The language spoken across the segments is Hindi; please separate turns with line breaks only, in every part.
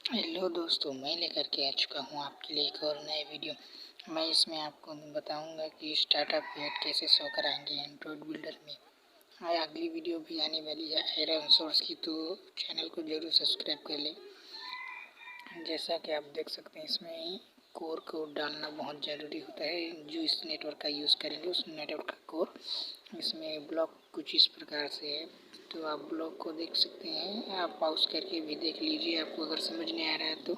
हेलो दोस्तों, मैं लेकर के आ चुका हूँ आपके लिए एक और नए वीडियो। मैं इसमें आपको बताऊंगा कि स्टार्टअप ऐड कैसे शो कराएंगे एंड्रॉयड बिल्डर में। हाँ, अगली वीडियो भी आने वाली है एरर सोर्स की, तो चैनल को जरूर सब्सक्राइब कर लें। जैसा कि आप देख सकते हैं, इसमें कोर को डालना बहुत ज़रूरी होता है। जो इस नेटवर्क का यूज़ करेंगे उस नेटवर्क का कोर, इसमें ब्लॉक कुछ इस प्रकार से है। तो आप ब्लॉक को देख सकते हैं, आप पॉज करके भी देख लीजिए। आपको अगर समझ नहीं आ रहा है तो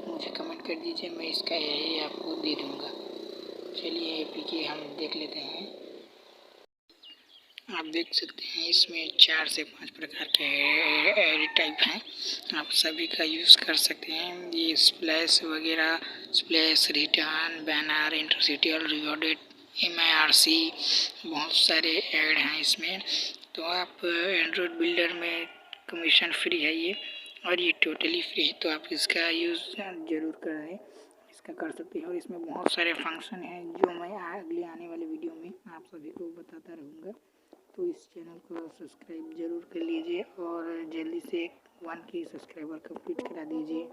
मुझे कमेंट कर दीजिए, मैं इसका यही आपको दे दूँगा। चलिए एपीके हम देख लेते हैं। आप देख सकते हैं इसमें 4 से 5 प्रकार के एड टाइप हैं। आप सभी का यूज़ कर सकते हैं। ये स्प्लैश वगैरह, स्प्लैश, रिटर्न, बैनर, इंटरसिटी और रिवॉर्डेड, MIRC, बहुत सारे ऐड हैं इसमें। तो आप एंड्रॉयड बिल्डर में कमीशन फ्री है ये, और ये टोटली फ्री है, तो आप इसका यूज़ ज़रूर करें। इसका कर सकते हैं, और इसमें बहुत सारे फंक्शन हैं जो मैं अगले आने वाले वीडियो में आप सभी को बताता रहूँगा। तो इस चैनल को सब्सक्राइब ज़रूर कर लीजिए और जल्दी से 1K सब्सक्राइबर कंप्लीट करा दीजिए।